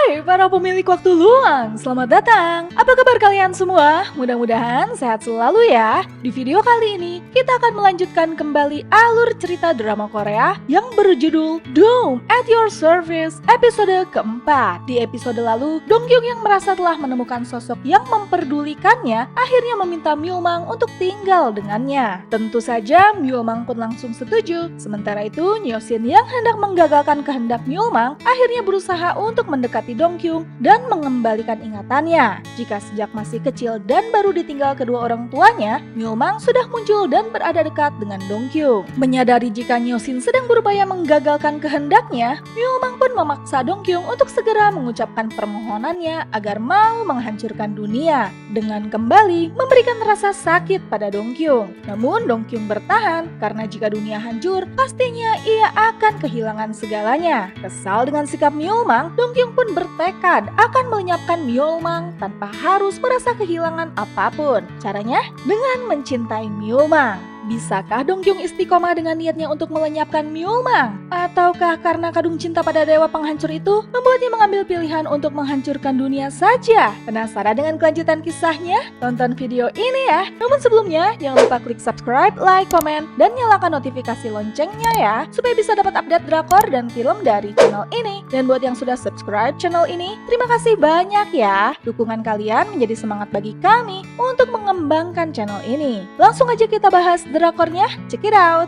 Hai para pemilik waktu luang, selamat datang. Apa kabar kalian semua? Mudah-mudahan sehat selalu ya. Di video kali ini, kita akan melanjutkan kembali alur cerita drama Korea yang berjudul Doom at Your Service episode keempat. Di episode lalu, Dong Kyung yang merasa telah menemukan sosok yang memperdulikannya, akhirnya meminta Myo Mang untuk tinggal dengannya. Tentu saja, Myo Mang pun langsung setuju. Sementara itu, Nyo Shin yang hendak menggagalkan kehendak Myo Mang, akhirnya berusaha untuk mendekati Dong Kyung dan mengembalikan ingatannya. Jika sejak masih kecil dan baru ditinggal kedua orang tuanya, Myo Mang sudah muncul dan berada dekat dengan Dong Kyung. Menyadari jika Nyo Shin sedang berupaya menggagalkan kehendaknya, Myo Mang pun memaksa Dong Kyung untuk segera mengucapkan permohonannya agar mau menghancurkan dunia dengan kembali memberikan rasa sakit pada Dong Kyung. Namun Dong Kyung bertahan karena jika dunia hancur, pastinya ia akan kehilangan segalanya. Kesal dengan sikap Myo Mang, Dong Kyung pun bertekad akan melenyapkan Myo Mang tanpa harus merasa kehilangan apapun. Caranya dengan mencintai Myo Mang. Bisakah Dong Kyung istiqomah dengan niatnya untuk melenyapkan Myo Mang? Ataukah karena kadung cinta pada dewa penghancur itu membuatnya mengambil pilihan untuk menghancurkan dunia saja? Penasaran dengan kelanjutan kisahnya? Tonton video ini ya! Namun sebelumnya, jangan lupa klik subscribe, like, komen, dan nyalakan notifikasi loncengnya ya, supaya bisa dapat update drakor dan film dari channel ini. Dan buat yang sudah subscribe channel ini, terima kasih banyak ya! Dukungan kalian menjadi semangat bagi kami untuk mengembangkan channel ini. Langsung aja kita bahas drakornya, check it out!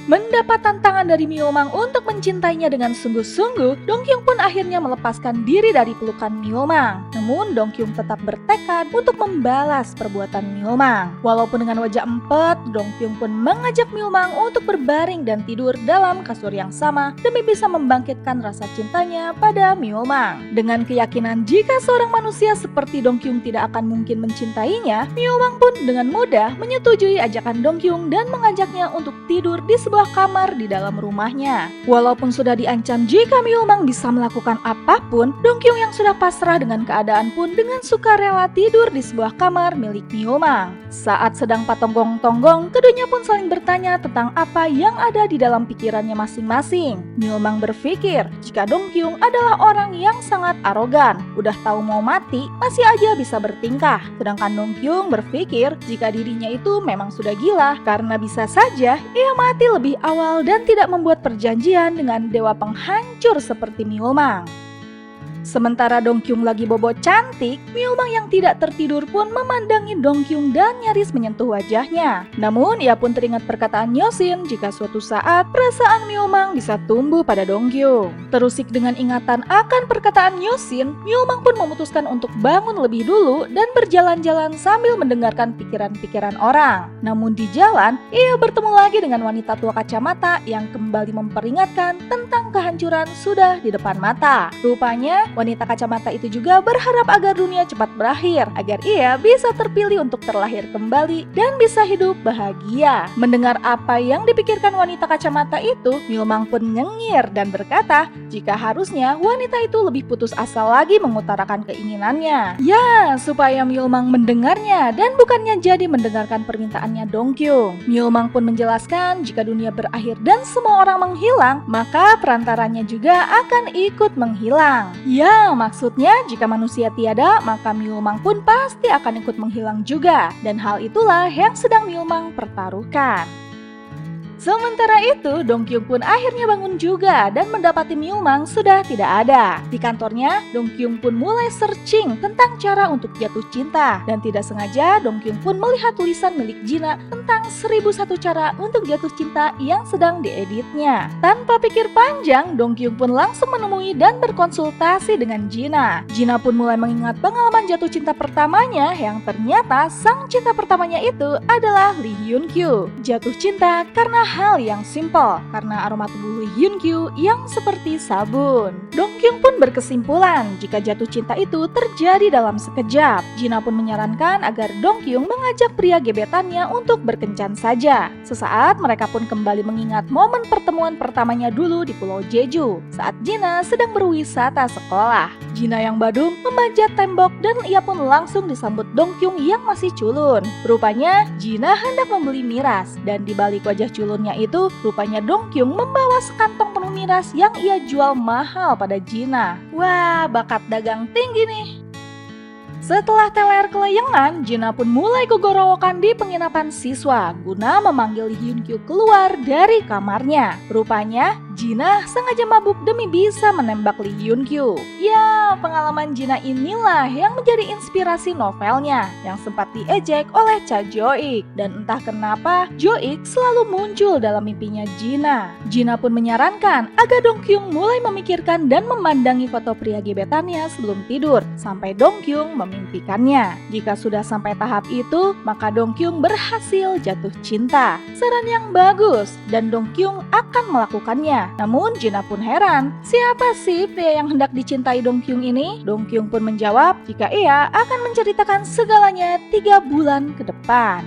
Mendapat tantangan dari Myo Mang untuk mencintainya dengan sungguh-sungguh, Dong Kyung pun akhirnya melepaskan diri dari pelukan Myo Mang. Namun Dong Kyung tetap bertekad untuk membalas perbuatan Myo Mang. Walaupun dengan wajah empet, Dong Kyung pun mengajak Myo Mang untuk berbaring dan tidur dalam kasur yang sama demi bisa membangkitkan rasa cintanya pada Myo Mang. Dengan keyakinan jika seorang manusia seperti Dong Kyung tidak akan mungkin mencintainya, Myo Mang pun dengan mudah menyetujui ajakan Dong Kyung dan mengajaknya untuk tidur di sebuah kamar di dalam rumahnya. Walaupun sudah diancam jika Myo Mang bisa melakukan apapun, Dong Kyung yang sudah pasrah dengan keadaan pun dengan sukarela tidur di sebuah kamar milik Myo Mang. Saat sedang patonggong-tonggong, keduanya pun saling bertanya tentang apa yang ada di dalam pikirannya masing-masing. Myo Mang berpikir jika Dong Kyung adalah orang yang sangat arogan, udah tahu mau mati, masih aja bisa bertingkah. Sedangkan Dong Kyung berpikir jika dirinya itu memang sudah gila, karena bisa saja ia mati lebih awal dan tidak membuat perjanjian dengan dewa penghancur seperti Myo Mang. Sementara Dong Kyung lagi bobo cantik, Myo Mang yang tidak tertidur pun memandangi Dong Kyung dan nyaris menyentuh wajahnya. Namun ia pun teringat perkataan Nyo Shin jika suatu saat perasaan Myo Mang bisa tumbuh pada Dong Kyung. Terusik dengan ingatan akan perkataan Nyo Shin, Myo Mang pun memutuskan untuk bangun lebih dulu dan berjalan-jalan sambil mendengarkan pikiran-pikiran orang. Namun di jalan, ia bertemu lagi dengan wanita tua kacamata yang kembali memperingatkan tentang kehancuran sudah di depan mata. Rupanya wanita kacamata itu juga berharap agar dunia cepat berakhir, agar ia bisa terpilih untuk terlahir kembali dan bisa hidup bahagia. Mendengar apa yang dipikirkan wanita kacamata itu, Myo Mang pun nyengir dan berkata jika harusnya wanita itu lebih putus asa lagi mengutarakan keinginannya. Ya, supaya Myo Mang mendengarnya dan bukannya jadi mendengarkan permintaannya Dong Kyung. Myo Mang pun menjelaskan jika dunia berakhir dan semua orang menghilang, maka perantaranya juga akan ikut menghilang. Ya, maksudnya jika manusia tiada, maka Myo Mang pun pasti akan ikut menghilang juga. Dan hal itulah yang sedang Myo Mang pertaruhkan. Sementara itu, Dong Kyung pun akhirnya bangun juga dan mendapati Myo Mang sudah tidak ada. Di kantornya, Dong Kyung pun mulai searching tentang cara untuk jatuh cinta. Dan tidak sengaja, Dong Kyung pun melihat tulisan milik Jina tentang 1001 cara untuk jatuh cinta yang sedang dieditnya. Tanpa pikir panjang, Dong Kyung pun langsung menemui dan berkonsultasi dengan Jina. Jina pun mulai mengingat pengalaman jatuh cinta pertamanya yang ternyata sang cinta pertamanya itu adalah Lee Hyun Kyu. Jatuh cinta karena hal yang simpel, karena aroma tubuh Lee Hyun Kyu yang seperti sabun. Dong Kyung pun berkesimpulan jika jatuh cinta itu terjadi dalam sekejap. Jina pun menyarankan agar Dong Kyung mengajak pria gebetannya untuk berkencan saja. Sesaat mereka pun kembali mengingat momen pertemuan pertamanya dulu di Pulau Jeju saat Jina sedang berwisata sekolah. Jina yang badung memanjat tembok dan ia pun langsung disambut Dong Kyung yang masih culun. Rupanya Jina hendak membeli miras dan di balik wajah culun tahunnya itu, rupanya Dongkyung membawa sekantong penuh miras yang ia jual mahal pada Jina. Wah, bakat dagang tinggi nih. Setelah teler kelayangan, Jina pun mulai gogorowokan di penginapan siswa guna memanggil Lee Hyun-kyu keluar dari kamarnya. Rupanya, Jina sengaja mabuk demi bisa menembak Lee Hyun-kyu. Ya, pengalaman Jina inilah yang menjadi inspirasi novelnya yang sempat diejek oleh Cha Jo-ik. Dan entah kenapa, Jo-ik selalu muncul dalam mimpinya Jina. Jina pun menyarankan agar Dongkyung mulai memikirkan dan memandangi foto pria gebetannya sebelum tidur, sampai Dongkyung memimpikannya. Jika sudah sampai tahap itu, maka Dongkyung berhasil jatuh cinta. Saran yang bagus, dan Dongkyung akan melakukannya. Namun Jina pun heran, siapa sih pria yang hendak dicintai Dongkyung ini? Dongkyung pun menjawab jika ia akan menceritakan segalanya 3 bulan ke depan.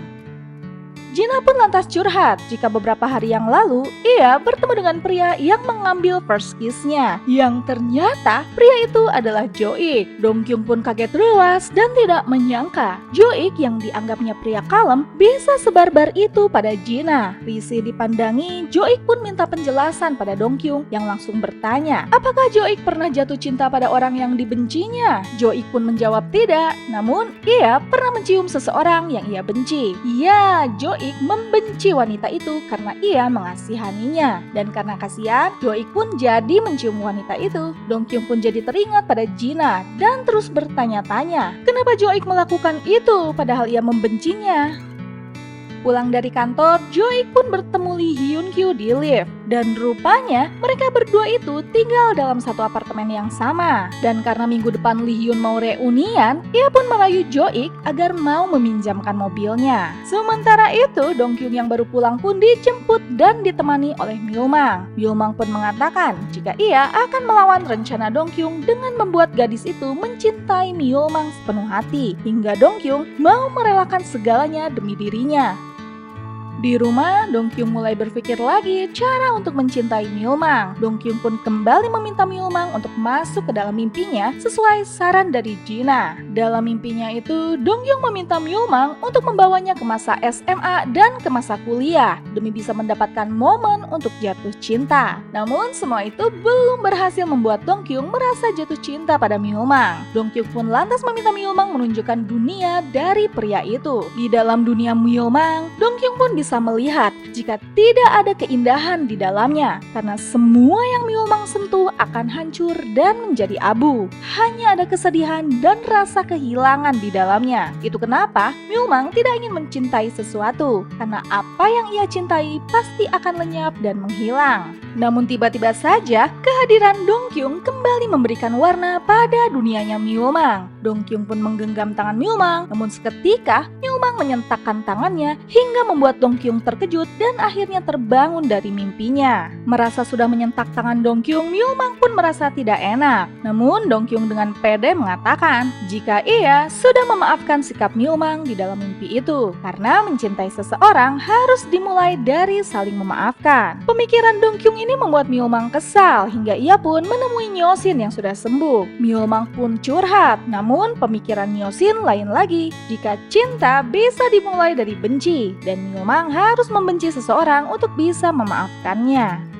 Jina pun lantas curhat jika beberapa hari yang lalu ia bertemu dengan pria yang mengambil first kiss-nya, yang ternyata pria itu adalah Jo-ik. Dongkyung pun kaget ruas dan tidak menyangka Jo-ik yang dianggapnya pria kalem bisa sebarbar itu pada Jina. Risih dipandangi, Jo-ik pun minta penjelasan pada Dongkyung yang langsung bertanya, apakah Jo-ik pernah jatuh cinta pada orang yang dibencinya? Jo-ik pun menjawab tidak, namun ia pernah mencium seseorang yang ia benci. Ya, Jo-ik membenci wanita itu karena ia mengasihaninya. Dan karena kasihan, Jo-ik pun jadi mencium wanita itu. Dongkyung pun jadi teringat pada Jina dan terus bertanya-tanya, kenapa Jo-ik melakukan itu padahal ia membencinya? Pulang dari kantor, Jo-ik pun bertemu Lee Hyun-kyu di lift. Dan rupanya mereka berdua itu tinggal dalam satu apartemen yang sama. Dan karena minggu depan Lee Hyun mau reunian, ia pun merayu Jo-ik agar mau meminjamkan mobilnya. Sementara itu, Dongkyung yang baru pulang pun dijemput dan ditemani oleh Myulmang. Myulmang pun mengatakan jika ia akan melawan rencana Dongkyung dengan membuat gadis itu mencintai Myulmang sepenuh hati, hingga Dongkyung mau merelakan segalanya demi dirinya. Di rumah, Dongkyung mulai berpikir lagi cara untuk mencintai Myulmang. Dongkyung pun kembali meminta Myulmang untuk masuk ke dalam mimpinya sesuai saran dari Jina. Dalam mimpinya itu, Dongkyung meminta Myulmang untuk membawanya ke masa SMA dan ke masa kuliah demi bisa mendapatkan momen untuk jatuh cinta. Namun semua itu belum berhasil membuat Dongkyung merasa jatuh cinta pada Myulmang. Dongkyung pun lantas meminta Myulmang menunjukkan dunia dari pria itu. Di dalam dunia Myulmang, Dongkyung pun bisa melihat jika tidak ada keindahan di dalamnya, karena semua yang Myulmang sentuh akan hancur dan menjadi abu. Hanya ada kesedihan dan rasa kehilangan di dalamnya. Itu kenapa Myulmang tidak ingin mencintai sesuatu, karena apa yang ia cintai pasti akan lenyap dan menghilang. Namun tiba-tiba saja kehadiran Dongkyung kembali memberikan warna pada dunianya Myulmang. Dongkyung pun menggenggam tangan Myulmang, namun seketika Myulmang menyentakkan tangannya hingga membuat Dongkyung terkejut dan akhirnya terbangun dari mimpinya. Merasa sudah menyentak tangan Dongkyung, Myulmang pun merasa tidak enak. Namun Dongkyung dengan pede mengatakan jika ia sudah memaafkan sikap Myulmang di dalam mimpi itu, karena mencintai seseorang harus dimulai dari saling memaafkan. Pemikiran Dongkyung ini membuat Myulmang kesal hingga ia pun menemui Nyosin yang sudah sembuh. Myulmang pun curhat, namun pemikiran Nyosin lain lagi. Jika cinta bisa dimulai dari benci, dan Myulmang harus membenci seseorang untuk bisa memaafkannya.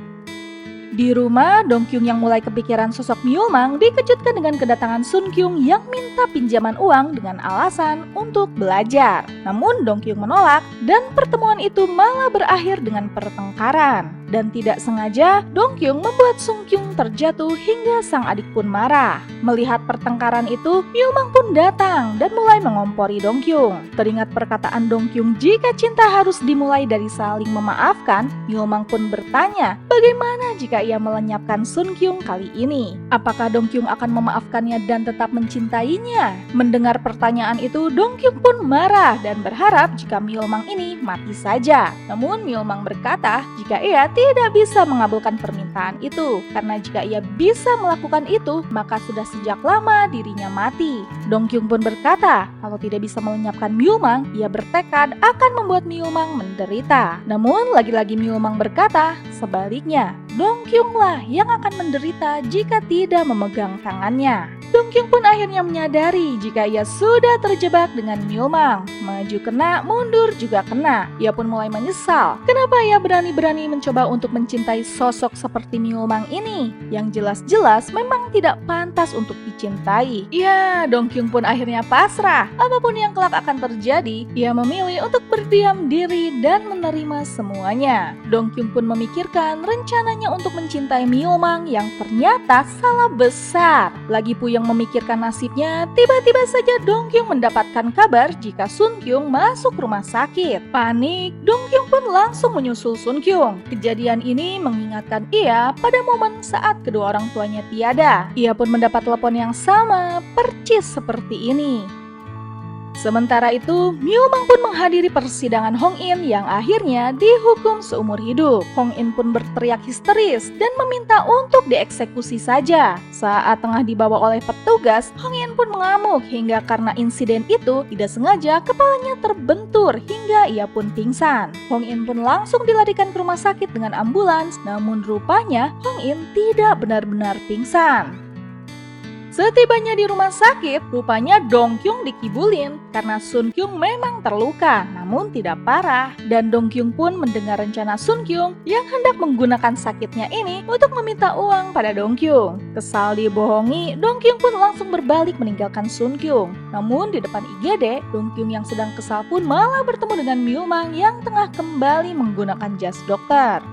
Di rumah, Dongkyung yang mulai kepikiran sosok Myulmang dikejutkan dengan kedatangan Sun Kyung yang minta pinjaman uang dengan alasan untuk belajar. Namun Dongkyung menolak dan pertemuan itu malah berakhir dengan pertengkaran. Dan tidak sengaja, Dongkyung membuat Sung Kyung terjatuh hingga sang adik pun marah. Melihat pertengkaran itu, Myulmang pun datang dan mulai mengompori Dongkyung. Teringat perkataan Dongkyung jika cinta harus dimulai dari saling memaafkan, Myulmang pun bertanya bagaimana jika ia melenyapkan Sun Kyung kali ini. Apakah Dongkyung akan memaafkannya dan tetap mencintainya? Mendengar pertanyaan itu, Dongkyung pun marah dan berharap jika Myulmang ini mati saja. Namun Myulmang berkata jika ia tidak bisa mengabulkan permintaan itu, karena jika ia bisa melakukan itu, maka sudah sejak lama dirinya mati. Dongkyung pun berkata kalau tidak bisa melenyapkan Myulmang, ia bertekad akan membuat Myulmang menderita. Namun lagi-lagi Myulmang berkata sebaliknya, Dong Kyung lah yang akan menderita jika tidak memegang tangannya. Dong Kyung pun akhirnya menyadari jika ia sudah terjebak dengan Myulmang. Maju kena, mundur juga kena. Ia pun mulai menyesal. Kenapa ia berani-berani mencoba untuk mencintai sosok seperti Myulmang ini? Yang jelas-jelas memang tidak pantas untuk dicintai. Ya, Dong Kyung pun akhirnya pasrah. Apapun yang kelak akan terjadi, ia memilih untuk berdiam diri dan menerima semuanya. Dong Kyung pun memikirkan rencananya untuk mencintai Myulmang yang ternyata salah besar. Lagi puyeng memikirkan nasibnya, tiba-tiba saja Dong Kyung mendapatkan kabar jika Sun Kyung masuk rumah sakit. Panik, Dong Kyung pun langsung menyusul Sun Kyung. Kejadian ini mengingatkan ia pada momen saat kedua orang tuanya tiada. Ia pun mendapat telepon yang sama, percis seperti ini. Sementara itu, Myulmang pun menghadiri persidangan Hong In yang akhirnya dihukum seumur hidup. Hong In pun berteriak histeris dan meminta untuk dieksekusi saja. Saat tengah dibawa oleh petugas, Hong In pun mengamuk hingga karena insiden itu tidak sengaja kepalanya terbentur hingga ia pun pingsan. Hong In pun langsung dilarikan ke rumah sakit dengan ambulans, namun rupanya Hong In tidak benar-benar pingsan. Setibanya di rumah sakit, rupanya Dong Kyung dikibulin karena Sun Kyung memang terluka, namun tidak parah. Dan Dong Kyung pun mendengar rencana Sun Kyung yang hendak menggunakan sakitnya ini untuk meminta uang pada Dong Kyung. Kesal dibohongi, Dong Kyung pun langsung berbalik meninggalkan Sun Kyung. Namun di depan IGD, Dong Kyung yang sedang kesal pun malah bertemu dengan Myulmang yang tengah kembali menggunakan jas dokter.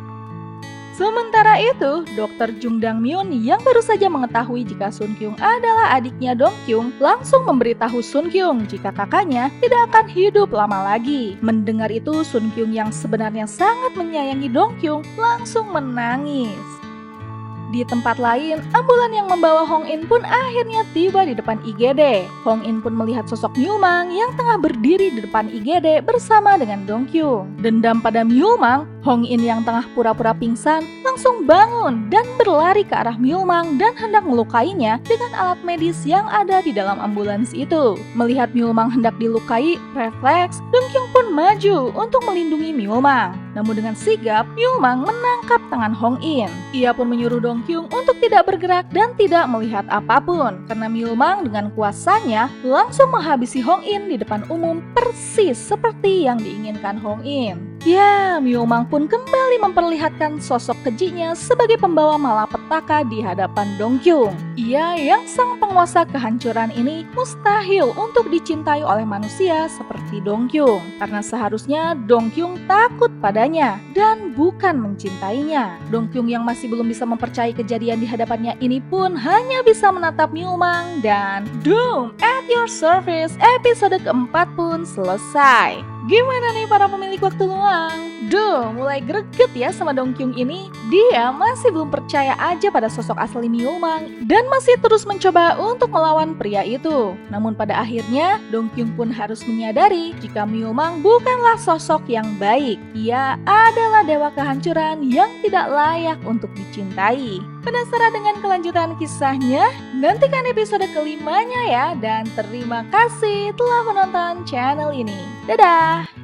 Sementara itu, Dr. Jung Dang Myun yang baru saja mengetahui jika Sun Kyung adalah adiknya Dong Kyung langsung memberitahu Sun Kyung jika kakaknya tidak akan hidup lama lagi. Mendengar itu, Sun Kyung yang sebenarnya sangat menyayangi Dong Kyung langsung menangis. Di tempat lain, ambulan yang membawa Hong In pun akhirnya tiba di depan IGD. Hong In pun melihat sosok Myulmang yang tengah berdiri di depan IGD bersama dengan Dong Kyung. Dendam pada Myulmang, Hong In yang tengah pura-pura pingsan langsung bangun dan berlari ke arah Myulmang dan hendak melukainya dengan alat medis yang ada di dalam ambulans itu. Melihat Myulmang hendak dilukai, refleks, Dong Kyung pun maju untuk melindungi Myulmang. Namun dengan sigap, Myulmang menangkap tangan Hong In. Ia pun menyuruh Dong Kyung untuk tidak bergerak dan tidak melihat apapun karena Myulmang dengan kuasanya langsung menghabisi Hong In di depan umum persis seperti yang diinginkan Hong In. Ya, Myulmang pun kembali memperlihatkan sosok kejinya sebagai pembawa malapetaka di hadapan Dong Kyung. Ia yang sang penguasa kehancuran ini mustahil untuk dicintai oleh manusia seperti Dong Kyung karena seharusnya Dong Kyung takut padanya dan bukan mencintainya. Dong Kyung yang masih belum bisa mempercayai kejadian di hadapannya ini pun hanya bisa menatap Myulmang dan Doom at your service episode keempat pun selesai. Gimana nih para pemilik waktu luang? Duh, mulai greget ya sama Dong Kyung ini. Dia masih belum percaya aja pada sosok asli Myulmang dan masih terus mencoba untuk melawan pria itu. Namun pada akhirnya, Dong Kyung pun harus menyadari jika Myulmang bukanlah sosok yang baik. Ia adalah dewa kehancuran yang tidak layak untuk dicintai. Penasaran dengan kelanjutan kisahnya? Nantikan episode kelimanya ya, dan terima kasih telah menonton channel ini. Dadah!